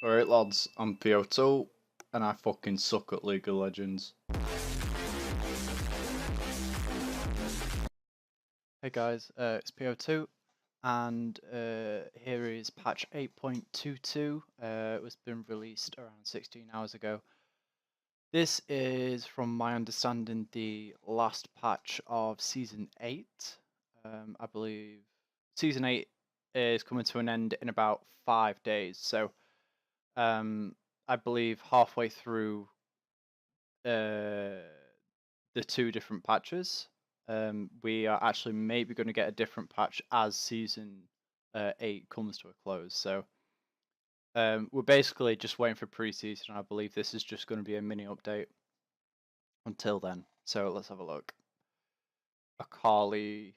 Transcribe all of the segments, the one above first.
Alright lads, I'm PO2 and I fucking suck at League of Legends. Hey guys, it's PO2 and here is patch 8.22. It was been released around 16 hours ago. This is, from my understanding, the last patch of Season 8. I believe Season 8 is coming to an end in about 5 days, so I believe halfway through the two different patches. We are actually maybe going to get a different patch as season 8 comes to a close. So we're basically just waiting for preseason. I believe this is just going to be a mini update until then. So let's have a look. Akali,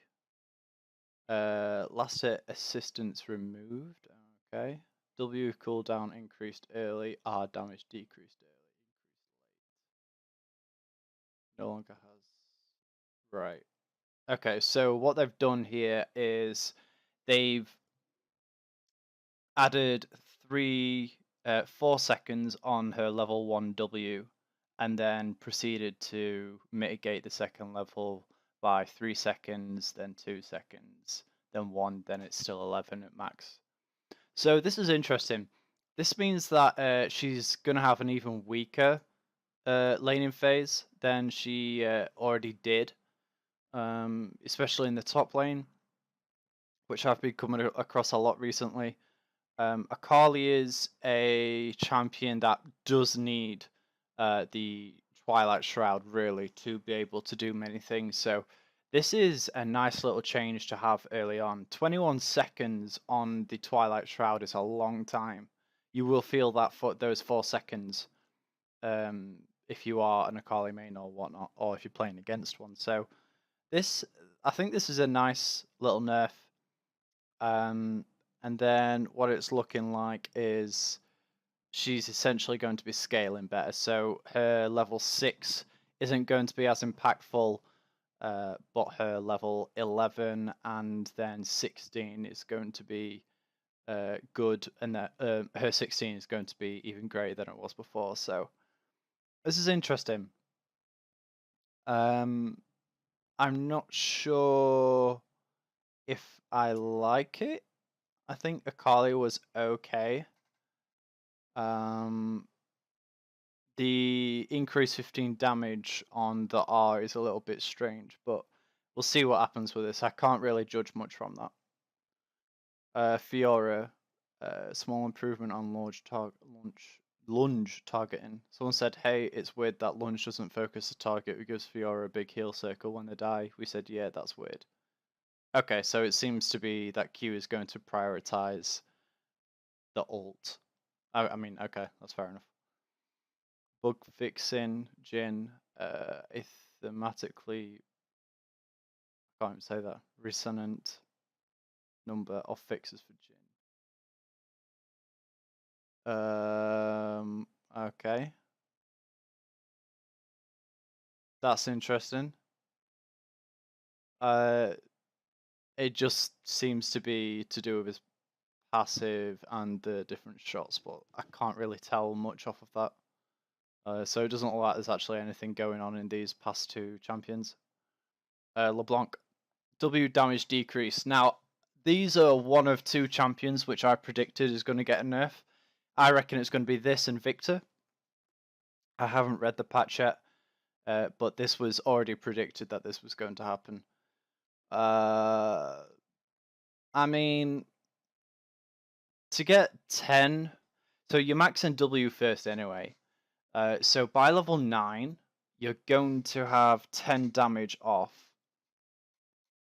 last hit assistance removed. Okay. W cooldown increased early. R damage decreased early. No longer has. Right. Okay, so what they've done here is they've added 4 seconds on her level 1 W and then proceeded to mitigate the second level by 3 seconds, then 2 seconds, then 1, then it's still 11 at max. So this is interesting. This means that she's going to have an even weaker laning phase than she already did, especially in the top lane, which I've been coming across a lot recently. Akali is a champion that does need the Twilight Shroud really to be able to do many things. So this is a nice little change to have early on. 21 seconds on the Twilight Shroud is a long time. You will feel that for those 4 seconds if you are an Akali main or whatnot, or if you're playing against one. So I think this is a nice little nerf. And then what it's looking like is she's essentially going to be scaling better. So her level 6 isn't going to be as impactful, but her level 11 and then 16 is going to be good, and that her 16 is going to be even greater than it was before. So this is interesting. I'm not sure if I like it. I think Akali was okay. The increase 15 damage on the R is a little bit strange, but we'll see what happens with this. I can't really judge much from that. Fiora, small improvement on lunge targeting. Someone said, hey, it's weird that lunge doesn't focus the target. It gives Fiora a big heal circle when they die. We said, yeah, that's weird. Okay, so it seems to be that Q is going to prioritize the ult. I mean, okay, that's fair enough. Bug fixing, Jin, thematically, I can't even say that, resonant number of fixes for Jin. Okay. That's interesting. It just seems to be to do with his passive and the different shots, but I can't really tell much off of that. So it doesn't look like there's actually anything going on in these past two champions. LeBlanc, W damage decrease. Now, these are one of two champions which I predicted is going to get a nerf. I reckon it's going to be this and Victor. I haven't read the patch yet, but this was already predicted that this was going to happen. I mean, to get 10, so you're maxing W first anyway. So by level 9, you're going to have 10 damage off,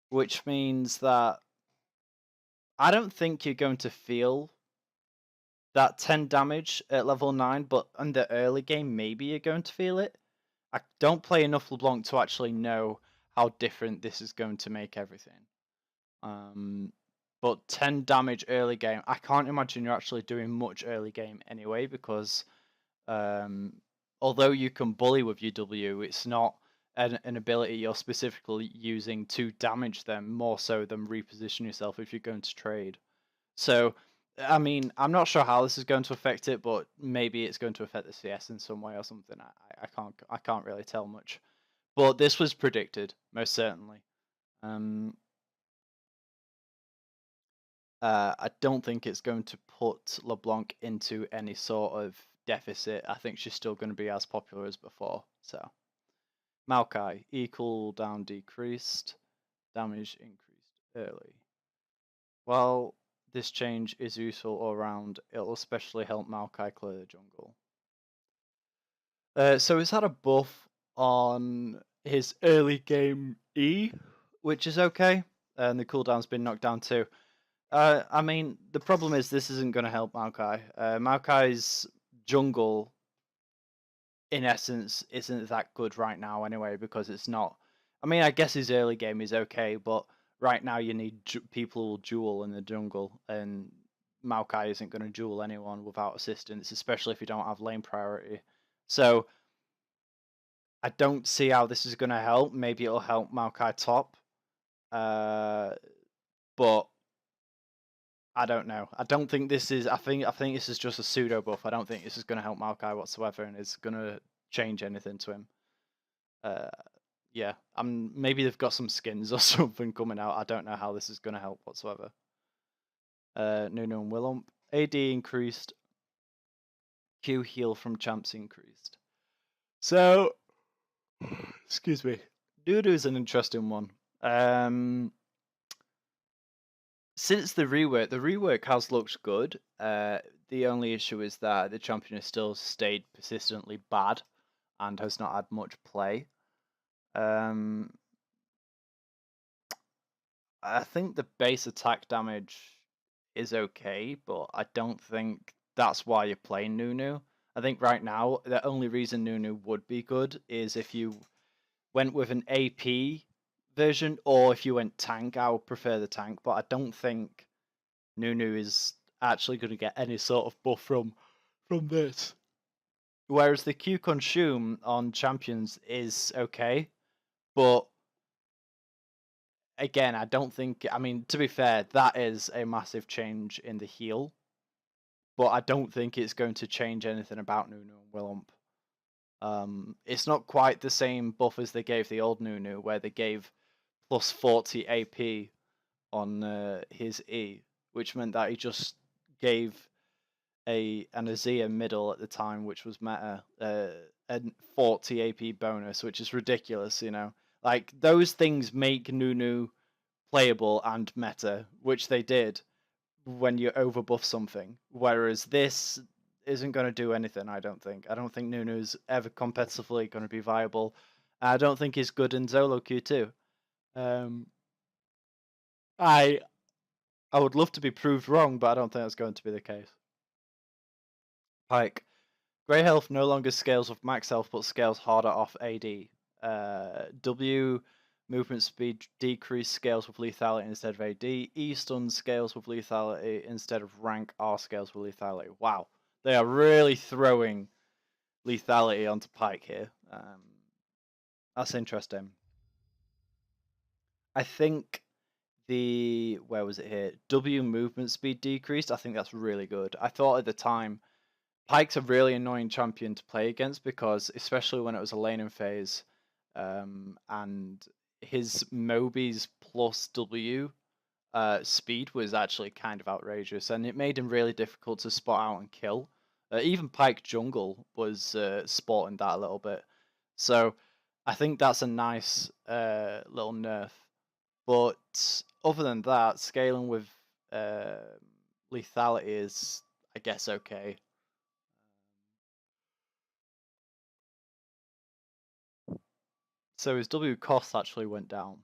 which means that I don't think you're going to feel that 10 damage at level 9, but in the early game, maybe you're going to feel it. I don't play enough LeBlanc to actually know how different this is going to make everything. But 10 damage early game, I can't imagine you're actually doing much early game anyway, because although you can bully with your W, it's not an ability you're specifically using to damage them, more so than reposition yourself if you're going to trade. So I mean, I'm not sure how this is going to affect it, but maybe it's going to affect the CS in some way or something. I can't really tell much. But this was predicted, most certainly. Um, I don't think it's going to put LeBlanc into any sort of deficit. I think she's still going to be as popular as before. So Maokai, E cooldown decreased, damage increased early. While this change is useful all around, it'll especially help Maokai clear the jungle. So he's had a buff on his early game E, which is okay, and the cooldown's been knocked down too. I mean, the problem is this isn't going to help Maokai. Maokai's jungle, in essence, isn't that good right now anyway, because it's not. I mean, I guess his early game is okay, but right now you need people duel in the jungle, and Maokai isn't going to duel anyone without assistance, especially if you don't have lane priority. So I don't see how this is going to help. Maybe it'll help Maokai top, but I don't know. I don't think this is. I think this is just a pseudo buff. I don't think this is going to help Maokai whatsoever, and it's going to change anything to him. Uh, yeah, maybe they've got some skins or something coming out. I don't know how this is going to help whatsoever. Nunu and Willump. AD increased. Q heal from champs increased. So, excuse me. Nunu's an interesting one. Since the rework has looked good. The only issue is that the champion has still stayed persistently bad and has not had much play. I think the base attack damage is okay, but I don't think that's why you're playing Nunu. I think right now the only reason Nunu would be good is if you went with an AP version or if you went tank. I would prefer the tank, but I don't think Nunu is actually going to get any sort of buff from this. Whereas the Q consume on champions is okay, but again, I don't think. I mean, to be fair, that is a massive change in the heal, but I don't think it's going to change anything about Nunu and Willump. It's not quite the same buff as they gave the old Nunu, where they gave plus 40 AP on his E, which meant that he just gave an Azir middle at the time, which was meta, a 40 AP bonus, which is ridiculous, you know. Like those things make Nunu playable and meta, which they did when you overbuff something. Whereas this isn't going to do anything, I don't think. I don't think Nunu's ever competitively going to be viable. I don't think he's good in Zolo Q2. Um, I I would love to be proved wrong, but I don't think that's going to be the case. Pike. Grey health no longer scales with max health, but scales harder off AD. W movement speed decrease scales with lethality instead of AD. E stun scales with lethality instead of rank. R scales with lethality. Wow, they are really throwing lethality onto Pike here. That's interesting. I think where was it here? W movement speed decreased. I think that's really good. I thought at the time Pyke's a really annoying champion to play against because, especially when it was a laning phase, and his Moby's plus W speed was actually kind of outrageous, and it made him really difficult to spot out and kill. Even Pyke jungle was sporting that a little bit, so I think that's a nice little nerf. But other than that, scaling with lethality is, I guess, okay. So his W cost actually went down.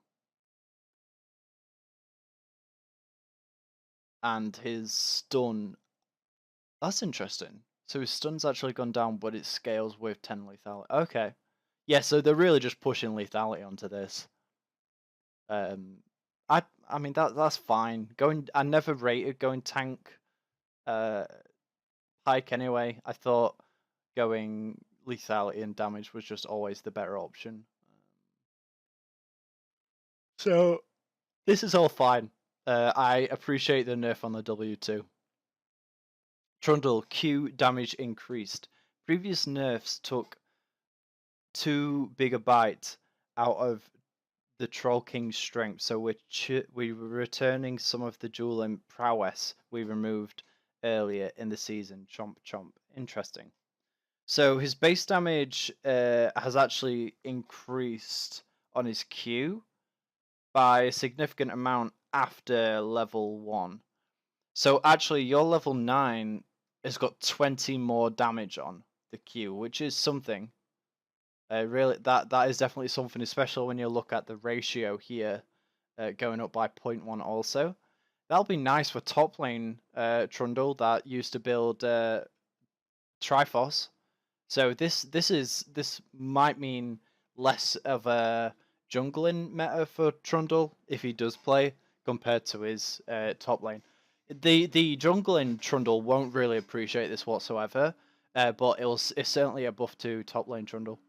And his stun. That's interesting. So his stun's actually gone down, but it scales with 10 lethality. Okay. Yeah, so they're really just pushing lethality onto this. I mean that's fine. I never rated going tank Pike anyway. I thought going lethality and damage was just always the better option. So this is all fine. I appreciate the nerf on the W2. Trundle, Q damage increased. Previous nerfs took too big a bite out of the Troll King's strength, so we're returning some of the dueling prowess we removed earlier in the season. Chomp chomp. Interesting. So his base damage has actually increased on his Q by a significant amount after level 1. So actually, your level 9 has got 20 more damage on the Q, which is something. Really, that is definitely something, especially when you look at the ratio here, going up by 0.1 also. That'll be nice for top lane Trundle that used to build Triforce. So this might mean less of a jungling meta for Trundle if he does play compared to his top lane. The jungling Trundle won't really appreciate this whatsoever, but it's certainly a buff to top lane Trundle.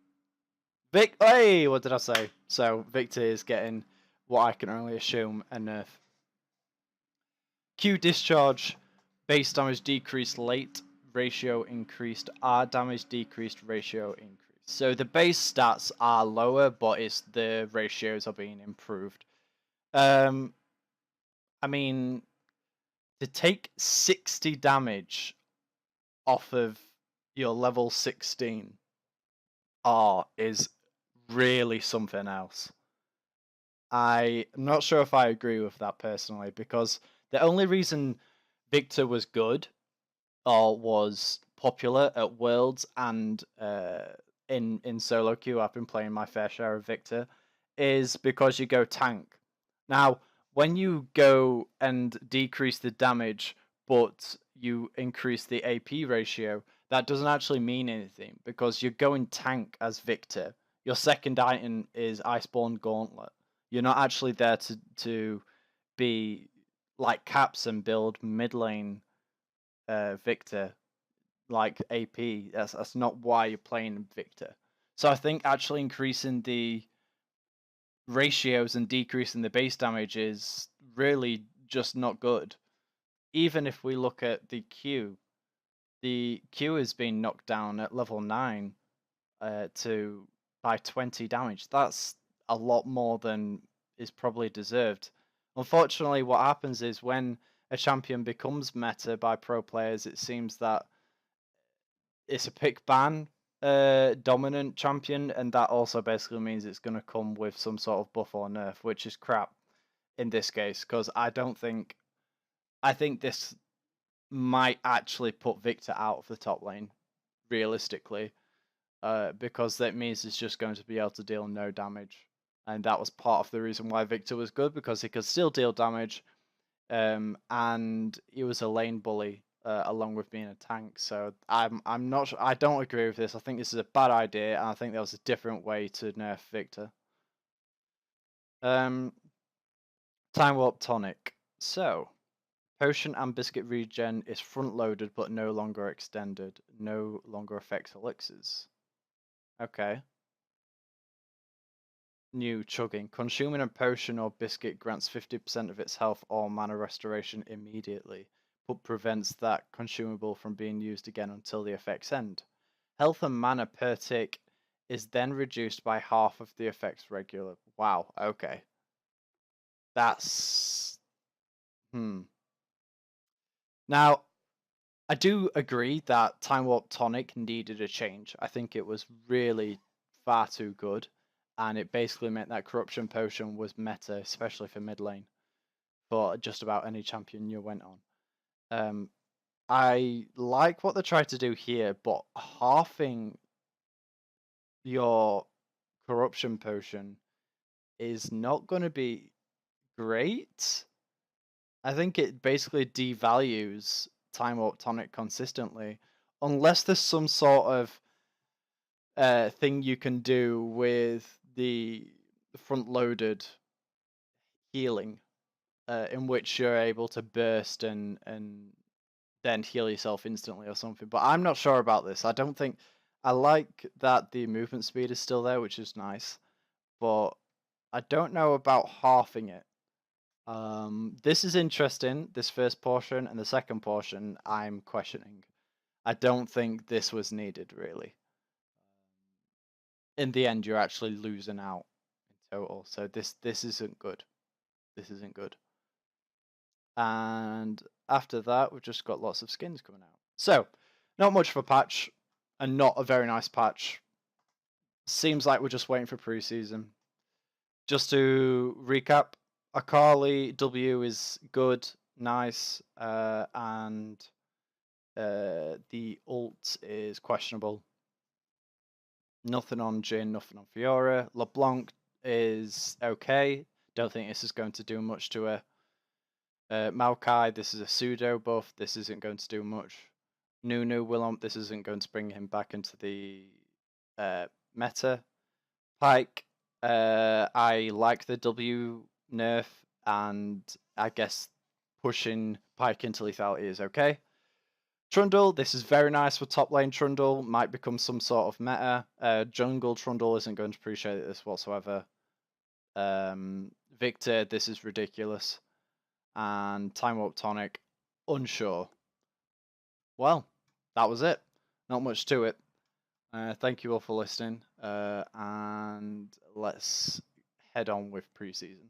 Hey, what did I say? So Victor is getting what I can only assume a nerf. Q discharge, base damage decreased late, ratio increased, R damage decreased, ratio increased. So the base stats are lower, but it's the ratios are being improved. I mean, to take 60 damage off of your level 16 R is really something else. I'm not sure if I agree with that personally, because the only reason Victor was good or was popular at Worlds and in solo queue, I've been playing my fair share of Victor, is because you go tank. Now, when you go and decrease the damage, but you increase the AP ratio, that doesn't actually mean anything because you're going tank as Victor. Your second item is Iceborne Gauntlet. You're not actually there to be like Caps and build mid lane Victor like AP. That's not why you're playing Victor. So I think actually increasing the ratios and decreasing the base damage is really just not good. Even if we look at the Q has been knocked down at level 9 to by 20 damage. That's a lot more than is probably deserved. Unfortunately, what happens is when a champion becomes meta by pro players, it seems that it's a pick ban dominant champion, and that also basically means it's going to come with some sort of buff or nerf, which is crap in this case because I think this might actually put Victor out of the top lane realistically, because that means it's just going to be able to deal no damage, and that was part of the reason why Victor was good, because he could still deal damage, and he was a lane bully along with being a tank. So I'm not sure. I don't agree with this. I think this is a bad idea, and I think there was a different way to nerf Victor. Time warp tonic. So potion and biscuit regen is front loaded but no longer extended. No longer affects elixirs. Okay. New chugging. Consuming a potion or biscuit grants 50% of its health or mana restoration immediately, but prevents that consumable from being used again until the effects end. Health and mana per tick is then reduced by half of the effect's regular. Wow, okay. That's. Now, I do agree that Time Warp Tonic needed a change. I think it was really far too good, and it basically meant that Corruption Potion was meta, especially for mid lane, for just about any champion you went on. I like what they tried to do here, but halving your Corruption Potion is not going to be great. I think it basically devalues Time Warp Tonic consistently, unless there's some sort of thing you can do with the front-loaded healing, in which you're able to burst and then heal yourself instantly or something. But I'm not sure about this. I don't think I like that the movement speed is still there, which is nice, but I don't know about halving it. This is interesting, this first portion, and the second portion I'm questioning. I don't think this was needed, really. In the end, you're actually losing out in total. So this isn't good. This isn't good. And after that, we've just got lots of skins coming out. So, not much of a patch, and not a very nice patch. Seems like we're just waiting for preseason. Just to recap, Akali W is good, nice, and the ult is questionable. Nothing on Jhin, nothing on Fiora. LeBlanc is okay. Don't think this is going to do much to her. Maokai, this is a pseudo buff. This isn't going to do much. Nunu Willump, this isn't going to bring him back into the meta. Pike, I like the W nerf, and I guess pushing Pike into lethality is okay. Trundle, this is very nice for top lane Trundle. Might become some sort of meta. Jungle Trundle isn't going to appreciate this whatsoever. Victor, this is ridiculous. And Time Warp Tonic, unsure. Well, that was it. Not much to it. Thank you all for listening, and let's head on with preseason.